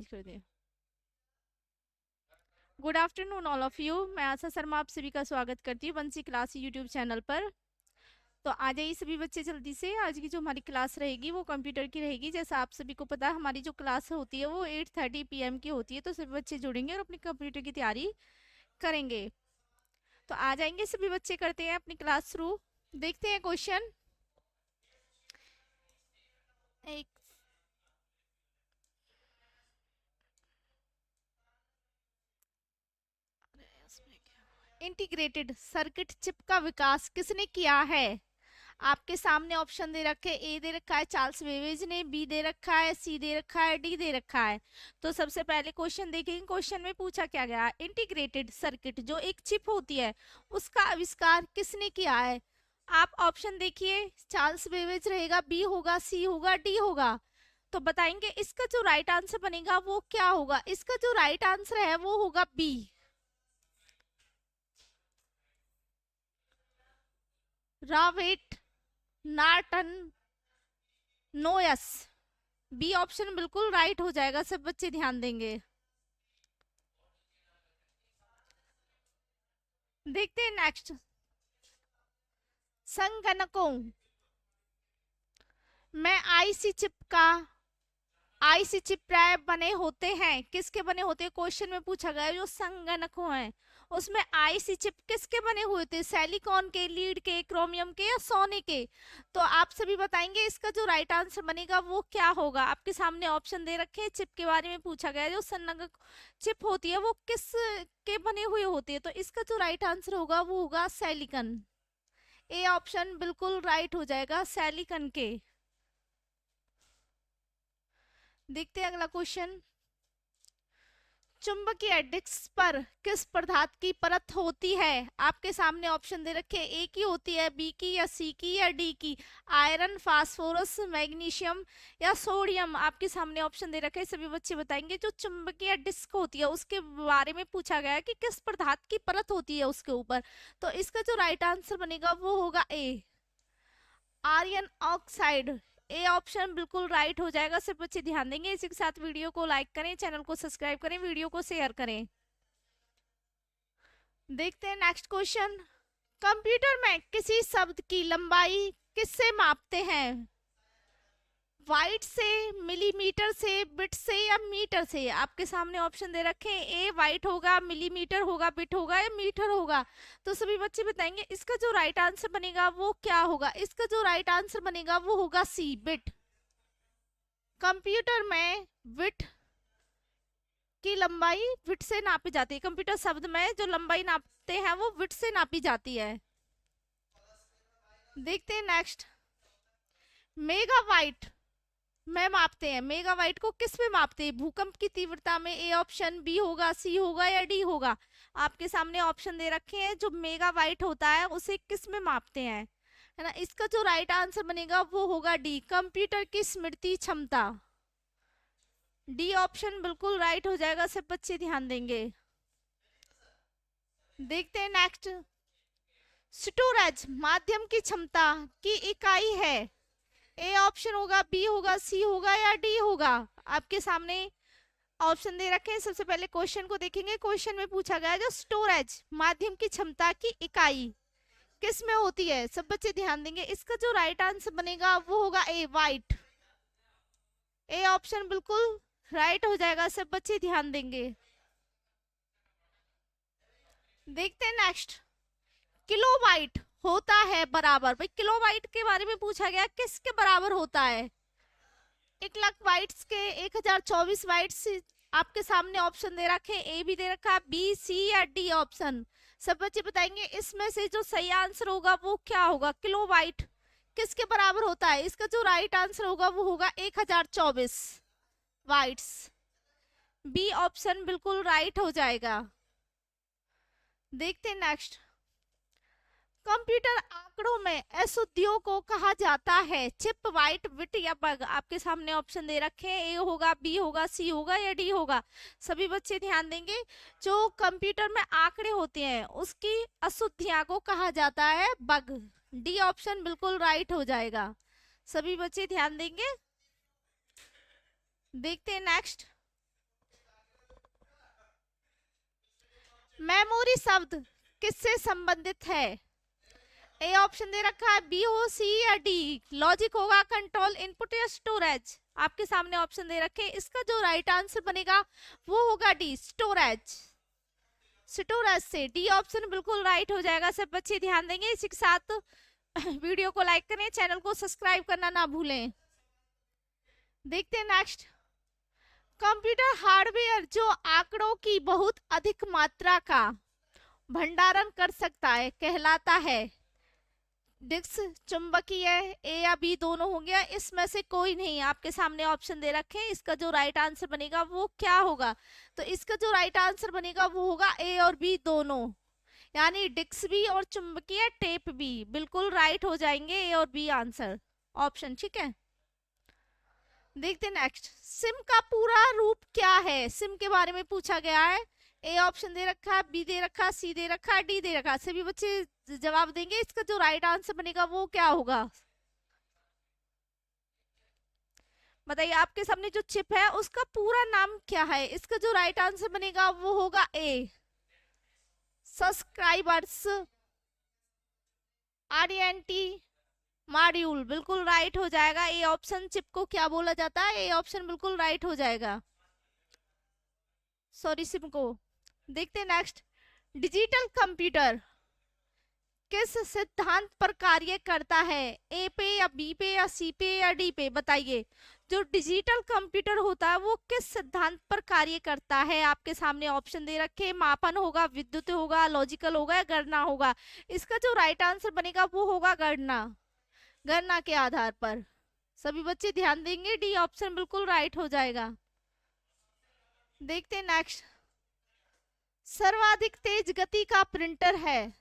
कर दिया। Good afternoon all of you. मैं आशा शर्मा आप सभी का स्वागत करती हूँ वंशी क्लास यूट्यूब चैनल पर। तो आ जाइए सभी बच्चे जल्दी से। आज की जो हमारी क्लास रहेगी वो कंप्यूटर की रहेगी। जैसा आप सभी को पता है हमारी जो क्लास होती है वो 8:30 PM की होती है। तो सभी बच्चे जुड़ेंगे और अपनी कंप्यूटर की तैयारी करेंगे। तो आ जाएंगे सभी बच्चे, करते हैं अपनी क्लास शुरू। देखते हैं क्वेश्चन। एक इंटीग्रेटेड सर्किट चिप का विकास किसने किया है? आपके सामने ऑप्शन दे रखे, ए दे रखा है चार्ल्स बेबेज ने, बी दे रखा है, सी दे रखा है, डी दे रखा है। तो सबसे पहले क्वेश्चन देखेंगे। क्वेश्चन में पूछा क्या गया, इंटीग्रेटेड सर्किट जो एक चिप होती है उसका आविष्कार किसने किया है? आप ऑप्शन देखिए, चार्ल्स बेबेज रहेगा, बी होगा, सी होगा, डी होगा। तो बताएंगे इसका जो राइट आंसर बनेगा वो क्या होगा। इसका जो राइट आंसर है वो होगा बी, रावेट नार्टन नोयस। बी ऑप्शन बिल्कुल राइट हो जाएगा, सब बच्चे ध्यान देंगे। देखते हैं नेक्स्ट। संगणकों में आईसी चिप का, आईसी चिप प्राय बने होते हैं, किसके बने होते हैं? क्वेश्चन में पूछा गया जो संगणकों हैं उसमें आईसी चिप किसके बने हुए थे? सिलिकॉन के, लीड के, क्रोमियम के या सोने के? तो आप सभी बताएंगे इसका जो राइट आंसर बनेगा वो क्या होगा। आपके सामने ऑप्शन दे रखे हैं, चिप के बारे में पूछा गया। जो संगणक चिप होती है वो किस के बने हुए होती है? तो इसका जो राइट आंसर होगा वो होगा सिलिकॉन। ए ऑप्शन बिल्कुल राइट हो जाएगा, सिलिकॉन के। देखते हैं अगला क्वेश्चन। चुंबकीय डिस्क पर किस पदार्थ की परत होती है? आपके सामने ऑप्शन दे रखे, ए की होती है, बी की या सी की या डी की? आयरन, फास्फोरस, मैग्नीशियम या सोडियम? आपके सामने ऑप्शन दे रखे, सभी बच्चे बताएंगे। जो चुंबकीय डिस्क होती है उसके बारे में पूछा गया है कि किस पदार्थ की परत होती है उसके ऊपर। तो इसका जो राइट आंसर बनेगा वो होगा ए, आयरन ऑक्साइड। ए ऑप्शन बिल्कुल राइट हो जाएगा, सिर्फ बच्चे ध्यान देंगे। इसी के साथ वीडियो को लाइक करें, चैनल को सब्सक्राइब करें, वीडियो को शेयर करें। देखते हैं नेक्स्ट क्वेश्चन। कंप्यूटर में किसी शब्द की लंबाई किससे मापते हैं? बाइट से, मिलीमीटर से, बिट से या मीटर से? आपके सामने ऑप्शन दे रखे हैं, ए बाइट होगा, मिलीमीटर होगा, बिट होगा या मीटर होगा। तो सभी बच्चे बताएंगे इसका जो राइट आंसर बनेगा वो क्या होगा। इसका जो राइट आंसर बनेगा वो होगा सी, बिट। कंप्यूटर में बिट की लंबाई बिट से नापी जाती है। कंप्यूटर शब्द में जो लंबाई नापते हैं वो बिट से नापी जाती है। देखते हैं नेक्स्ट। मेगाबाइट में मापते हैं, मेगाबाइट को किस में मापते हैं? भूकंप की तीव्रता में? ए ऑप्शन, बी होगा, सी होगा या डी होगा? आपके सामने ऑप्शन दे रखे हैं। जो मेगाबाइट होता है उसे किस में मापते हैं, है ना? इसका जो राइट आंसर बनेगा वो होगा डी, कंप्यूटर की स्मृति क्षमता। डी ऑप्शन बिल्कुल राइट हो जाएगा, सब बच्चे ध्यान देंगे। देखते हैं नेक्स्ट। स्टोरेज माध्यम की क्षमता की इकाई है। ए ऑप्शन होगा, बी होगा, सी होगा या डी होगा? आपके सामने ऑप्शन दे रखे हैं। सबसे पहले क्वेश्चन को देखेंगे। क्वेश्चन में पूछा गया जो स्टोरेज माध्यम की क्षमता की इकाई किस में होती है? सब बच्चे ध्यान देंगे। इसका जो राइट आंसर बनेगा वो होगा ए, वाइट। ए ऑप्शन बिल्कुल राइट हो जाएगा, सब बच्चे ध्यान देंगे। देखते हैं नेक्स्ट। किलोबाइट होता है बराबर, भाई किलोबाइट के बारे में पूछा गया, किसके बराबर होता है? 1 लाख बाइट्स के 1024 बाइट्स। आपके सामने ऑप्शन दे रखे, ए भी दे रखा, बी, सी या डी ऑप्शन। सब बच्चे बताएंगे इसमें से जो सही आंसर होगा वो क्या होगा। किलोबाइट किसके बराबर होता है? इसका जो राइट आंसर होगा वो होगा 1024 बाइट्स। बी ऑप्शन बिल्कुल राइट हो जाएगा। देखते हैं नेक्स्ट। कंप्यूटर आंकड़ों में अशुद्धियों को कहा जाता है, चिप, वाइट, बिट या बग? आपके सामने ऑप्शन दे रखे हैं, ए होगा, बी होगा, सी होगा या डी होगा? सभी बच्चे ध्यान देंगे। जो कंप्यूटर में आंकड़े होते हैं उसकी अशुद्धियां को कहा जाता है बग। डी ऑप्शन बिल्कुल राइट हो जाएगा, सभी बच्चे ध्यान देंगे। देखते हैं नेक्स्ट। मेमोरी शब्द किससे संबंधित है? ए ऑप्शन दे रखा है, बी हो, सी या डी। लॉजिक होगा, कंट्रोल, इनपुट या स्टोरेज। आपके सामने ऑप्शन दे रखे हैं, इसका जो राइट आंसर बनेगा वो होगा डी, स्टोरेज। स्टोरेज से डी ऑप्शन बिल्कुल राइट हो जाएगा। सब बच्चे ध्यान देंगे। इसी के साथ वीडियो को लाइक करें, चैनल को सब्सक्राइब करना ना भूलें। देखते हैं नेक्स्ट। कंप्यूटर हार्डवेयर जो आंकड़ों की बहुत अधिक मात्रा का भंडारण कर सकता है कहलाता है डिस्क, चुंबकीय, ए या बी दोनों हो गया, इसमें से कोई नहीं। आपके सामने ऑप्शन दे रखे हैं, इसका जो राइट आंसर बनेगा वो क्या होगा? तो इसका जो राइट आंसर बनेगा वो होगा ए और बी दोनों, यानी डिस्क भी और चुंबकीय टेप भी बिल्कुल राइट हो जाएंगे, ए और बी आंसर ऑप्शन। ठीक है, देखते नेक्स्ट। सिम का पूरा रूप क्या है? सिम के बारे में पूछा गया है। ए ऑप्शन दे रखा है, बी दे रखा, सी दे रखा, डी दे रखा। सभी बच्चे जवाब देंगे। इसका जो राइट आंसर बनेगा वो क्या होगा? बताइए, आपके सामने जो चिप है उसका पूरा नाम क्या है? इसका जो राइट आंसर बनेगा वो होगा ए, सब्सक्राइबर्स आरएनटी मॉड्यूल। बिल्कुल राइट हो जाएगा। ए ऑप्शन चिप को क्या बोला जाता है? ए ऑप्शन बिल्कुल राइट हो जाएगा। सॉरी, सिम को। देखते हैं नेक्स्ट। डिजिटल कंप्यूटर किस सिद्धांत पर कार्य करता है? ए पे या बी पे या सी पे या डी पे? बताइए, जो डिजिटल कंप्यूटर होता है वो किस सिद्धांत पर कार्य करता है? आपके सामने ऑप्शन दे रखे, मापन होगा, विद्युत होगा, लॉजिकल होगा या गणना होगा। इसका जो राइट आंसर बनेगा वो होगा गणना, गणना के आधार पर। सभी बच्चे ध्यान देंगे, डी ऑप्शन बिल्कुल राइट हो जाएगा। देखते हैं नेक्स्ट। सर्वाधिक तेज गति का प्रिंटर है?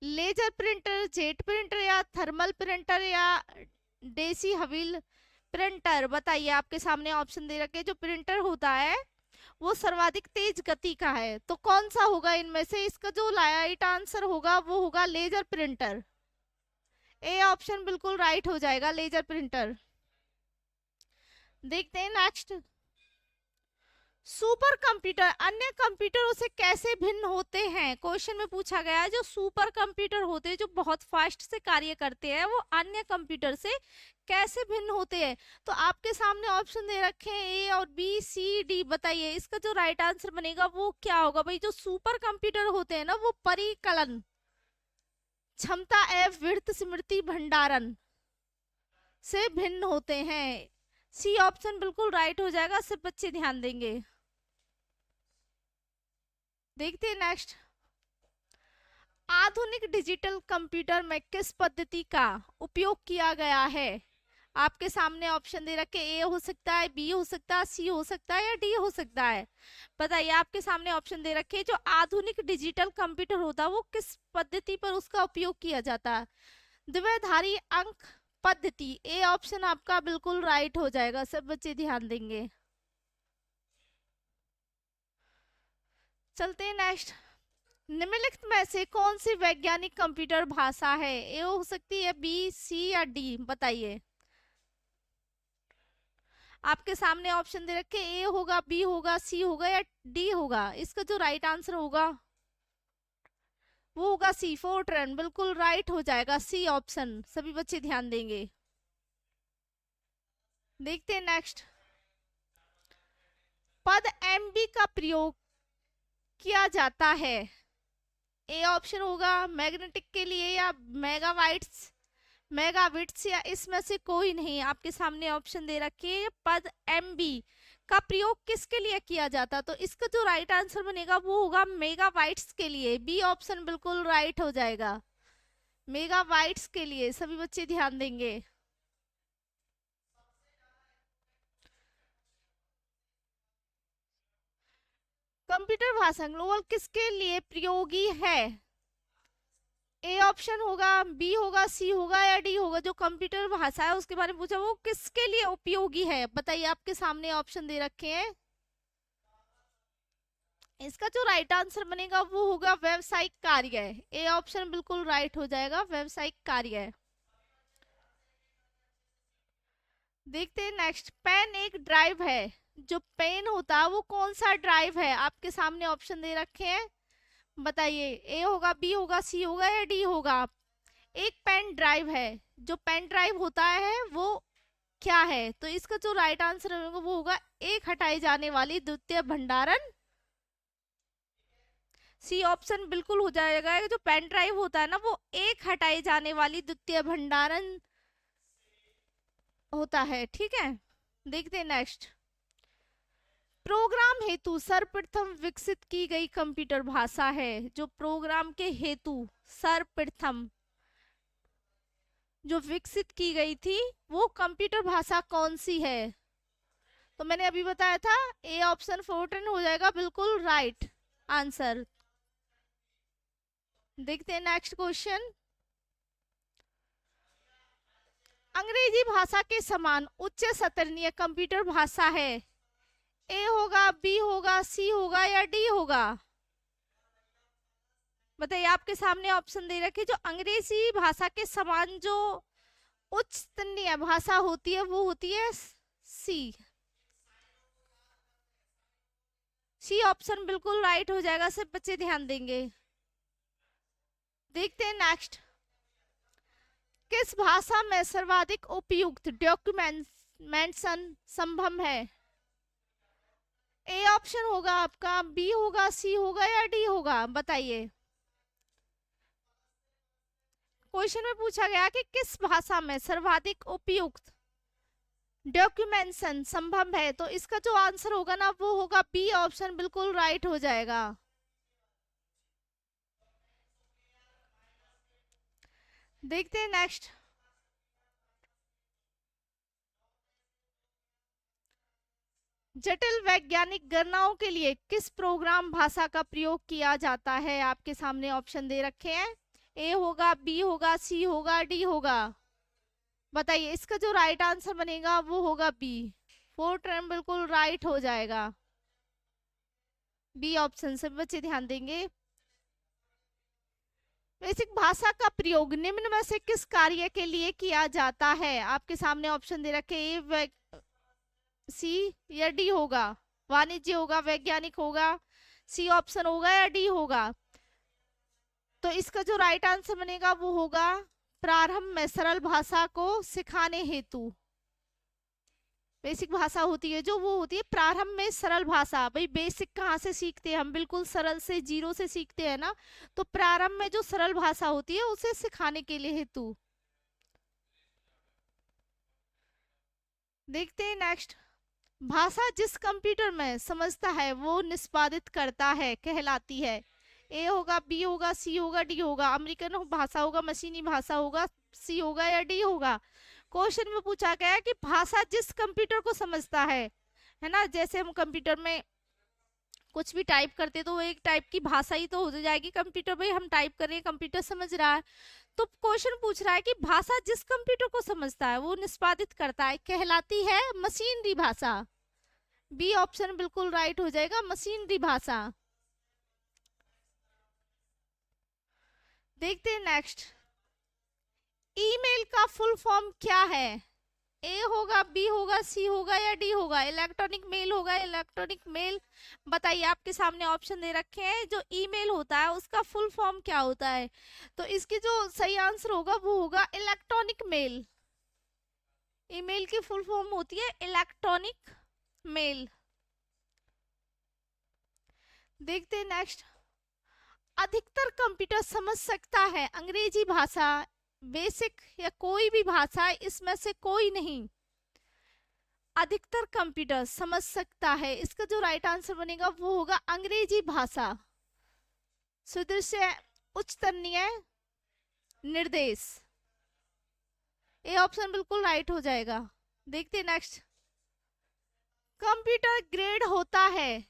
लेजर प्रिंटर, जेट प्रिंटर या थर्मल प्रिंटर या देसी हवील प्रिंटर? बताइए, आपके सामने ऑप्शन दे रखे। जो प्रिंटर होता है वो सर्वाधिक तेज गति का है, तो कौन सा होगा इनमें से? इसका जो राइट आंसर होगा वो होगा लेजर प्रिंटर। ए ऑप्शन बिल्कुल राइट हो जाएगा, लेजर प्रिंटर। देखते हैं नेक्स्ट। सुपर कंप्यूटर अन्य कंप्यूटरों से कैसे भिन्न होते हैं? क्वेश्चन में पूछा गया है, जो सुपर कंप्यूटर होते हैं, जो बहुत फास्ट से कार्य करते हैं, वो अन्य कंप्यूटर से कैसे भिन्न होते हैं? तो आपके सामने ऑप्शन दे रखे हैं, ए और बी, सी, डी। बताइए, इसका जो राइट आंसर बनेगा वो क्या होगा? भाई, जो सुपर कंप्यूटर होते हैं ना, वो परिकलन क्षमता एवं वृत्त स्मृति भंडारण से भिन्न होते हैं। सी ऑप्शन बिल्कुल राइट हो जाएगा। सब बच्चे ध्यान देंगे। देखते हैं नेक्स्ट। आधुनिक डिजिटल कंप्यूटर में किस पद्धति का उपयोग किया गया है? आपके सामने ऑप्शन दे रखे, ए हो सकता है, बी हो सकता है, सी हो सकता है या डी हो सकता है। बताइए, आपके सामने ऑप्शन दे रखे, जो आधुनिक डिजिटल कंप्यूटर होता है वो किस पद्धति पर उसका उपयोग किया जाता है? द्विधारी अंक पद्धति। ए ऑप्शन आपका बिल्कुल राइट हो जाएगा। सब बच्चे ध्यान देंगे। चलते हैं नेक्स्ट। निम्नलिखित में से कौन सी वैज्ञानिक कंप्यूटर भाषा है? ए हो सकती है, बी, सी या डी? बताइए, आपके सामने ऑप्शन दे रखे, ए होगा, बी होगा, सी होगा या डी होगा। इसका जो राइट आंसर होगा वो होगा सी, फोर्ट्रन। बिल्कुल राइट हो जाएगा, सी ऑप्शन। सभी बच्चे ध्यान देंगे। देखते हैं नेक्स्ट। पद एमबी का प्रयोग किया जाता है? ए ऑप्शन होगा मैग्नेटिक के लिए या मेगाबाइट्स, मेगाबिट्स या इसमें से कोई नहीं। आपके सामने ऑप्शन दे रखे हैं, पद एमबी का प्रयोग किसके लिए किया जाता? तो इसका जो राइट आंसर बनेगा वो होगा मेगाबाइट्स के लिए। बी ऑप्शन बिल्कुल राइट हो जाएगा, मेगाबाइट्स के लिए। सभी बच्चे ध्यान देंगे। कंप्यूटर भाषा ग्लोबल किसके लिए प्रयोगी है? ए ऑप्शन होगा, बी होगा, सी होगा या डी होगा। जो कंप्यूटर भाषा है उसके बारे में पूछा, वो किसके लिए उपयोगी है? बताइए, आपके सामने ऑप्शन दे रखे हैं। इसका जो राइट आंसर बनेगा वो होगा व्यावसायिक कार्य। ए ऑप्शन बिल्कुल राइट हो जाएगा, व्यावसायिक कार्य। देखते हैं नेक्स्ट। पेन एक ड्राइव है। जो पेन होता है वो कौन सा ड्राइव है? आपके सामने ऑप्शन दे रखे हैं, बताइए, ए होगा, बी होगा, सी होगा या डी होगा? एक पेन ड्राइव है, जो पेन ड्राइव होता है वो क्या है? तो इसका जो राइट आंसर होगा वो होगा एक हटाई जाने वाली द्वितीय भंडारण। सी ऑप्शन बिल्कुल हो जाएगा। जो पेन ड्राइव होता है ना, वो एक हटाई जाने वाली द्वितीय भंडारण होता है। ठीक है, देखते हैं नेक्स्ट। प्रोग्राम हेतु सर्वप्रथम विकसित की गई कंप्यूटर भाषा है। जो प्रोग्राम के हेतु सर्वप्रथम जो विकसित की गई थी वो कंप्यूटर भाषा कौन सी है? तो मैंने अभी बताया था, ए ऑप्शन फोर्टन हो जाएगा बिल्कुल राइट आंसर। देखते हैं नेक्स्ट क्वेश्चन। अंग्रेजी भाषा के समान उच्च स्तरीय कंप्यूटर भाषा है। ए होगा, बी होगा, सी होगा या डी होगा? बताइए, आपके सामने ऑप्शन दे रखे। जो अंग्रेजी भाषा के समान जो उच्च स्तरीय भाषा होती है वो होती है सी। सी ऑप्शन बिल्कुल राइट हो जाएगा, सब बच्चे ध्यान देंगे। देखते हैं नेक्स्ट। किस भाषा में सर्वाधिक उपयुक्त डॉक्यूमेंटेशन संभव है? ए ऑप्शन होगा आपका, बी होगा, सी होगा या डी होगा? बताइए। क्वेश्चन में पूछा गया कि किस भाषा में सर्वाधिक उपयुक्त डॉक्यूमेंटेशन संभव है, तो इसका जो आंसर होगा ना वो होगा बी ऑप्शन, बिल्कुल राइट हो जाएगा। देखते हैं नेक्स्ट। जटिल वैज्ञानिक गणनाओं के लिए किस प्रोग्राम भाषा का प्रयोग किया जाता है? आपके सामने ऑप्शन दे रखे हैं। ए होगा, बी होगा, सी होगा, डी होगा? बताइए, इसका जो राइट आंसर बनेगा वो होगा बी। फोर्ट्रन बिल्कुल राइट हो जाएगा। बी ऑप्शन से बच्चे ध्यान देंगे। बेसिक भाषा का प्रयोग निम्न में से किस कार्य के लिए किया जाता है? आपके सामने ऑप्शन दे रखे। ए, सी या डी होगा? वाणिज्य होगा, वैज्ञानिक होगा, सी ऑप्शन होगा या डी होगा? तो इसका जो राइट आंसर बनेगा वो होगा प्रारंभ में सरल भाषा को सिखाने हेतु। बेसिक भाषा होती है जो, वो होती है प्रारंभ में सरल भाषा। भाई बेसिक कहाँ से सीखते हैं हम? बिल्कुल सरल से, जीरो से सीखते हैं ना। तो प्रारंभ में जो सरल भाषा होती है उसे सिखाने के लिए हेतु। देखते हैं नेक्स्ट। भाषा जिस कंप्यूटर में समझता है वो निष्पादित करता है कहलाती है। ए होगा, बी होगा, सी होगा, डी होगा? अमेरिकन भाषा होगा, मशीनी भाषा होगा, सी होगा या डी होगा? क्वेश्चन में पूछा गया है कि भाषा जिस कंप्यूटर को समझता है ना। जैसे हम कंप्यूटर में कुछ भी टाइप करते तो वो एक टाइप की भाषा ही तो हो जाएगी कंप्यूटर। भाई हम टाइप कर रहे हैं, कंप्यूटर समझ रहा है। तो क्वेश्चन पूछ रहा है कि भाषा जिस कंप्यूटर को समझता है वो निष्पादित करता है कहलाती है मशीनरी भाषा। बी ऑप्शन बिल्कुल राइट हो जाएगा, मशीनरी भाषा। देखते हैं नेक्स्ट। ईमेल का फुल फॉर्म क्या है? ए होगा, बी होगा, सी होगा या डी होगा? इलेक्ट्रॉनिक मेल होगा, इलेक्ट्रॉनिक मेल? बताइए, आपके सामने ऑप्शन दे रखे हैं। जो ईमेल होता है उसका फुल फॉर्म क्या होता है? तो इसकी जो सही आंसर होगा वो होगा इलेक्ट्रॉनिक मेल। ईमेल की फुल फॉर्म होती है इलेक्ट्रॉनिक मेल। देखते हैं नेक्स्ट। अधिकतर कंप्यूटर समझ सकता है अंग्रेजी भाषा, बेसिक या कोई भी भाषा, इसमें से कोई नहीं। अधिकतर कंप्यूटर समझ सकता है, इसका जो राइट आंसर बनेगा वो होगा अंग्रेजी भाषा। सुदृश्य उच्चतरीय निर्देश। ए ऑप्शन बिल्कुल राइट हो जाएगा। देखते नेक्स्ट। कंप्यूटर ग्रेड होता है।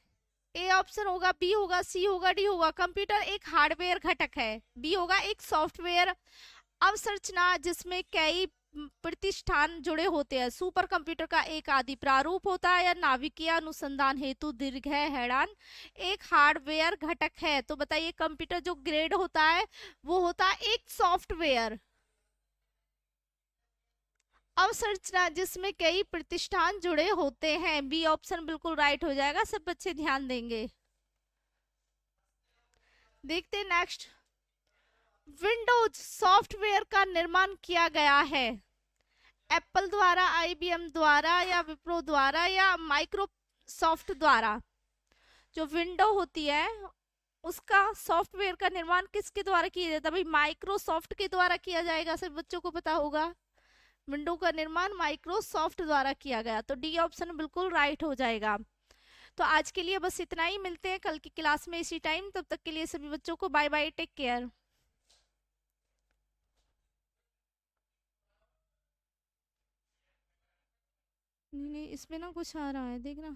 ए ऑप्शन होगा, बी होगा, सी होगा, डी होगा? कंप्यूटर एक हार्डवेयर घटक है। बी होगा एक सॉफ्टवेयर अवसंरचना जिसमें कई प्रतिष्ठान जुड़े होते हैं। सुपर कंप्यूटर का एक आदि प्रारूप होता है या नाभिकीय अनुसंधान हेतु दीर्घ हैरान एक हार्डवेयर घटक है। तो बताइए, कंप्यूटर जो ग्रेड होता है वो होता है एक सॉफ्टवेयर अवसंरचना जिसमें कई प्रतिष्ठान जुड़े होते हैं। बी ऑप्शन बिल्कुल राइट हो जाएगा, सब बच्चे ध्यान देंगे। देखते नेक्स्ट। विंडोज सॉफ्टवेयर का निर्माण किया गया है एप्पल द्वारा, आईबीएम द्वारा, या विप्रो द्वारा, या माइक्रोसॉफ्ट द्वारा। जो विंडो होती है उसका सॉफ्टवेयर का निर्माण किसके द्वारा किया जाता है? भाई माइक्रोसॉफ्ट के द्वारा किया जाएगा, सब बच्चों को पता होगा। विंडो का निर्माण माइक्रोसॉफ्ट द्वारा किया गया, तो डी ऑप्शन बिल्कुल राइट हो जाएगा। तो आज के लिए बस इतना ही, मिलते हैं कल की क्लास में इसी टाइम, तब तक के लिए सभी बच्चों को बाय बाय, टेक केयर। नहीं नहीं, इसमें ना कुछ आ रहा है देखना।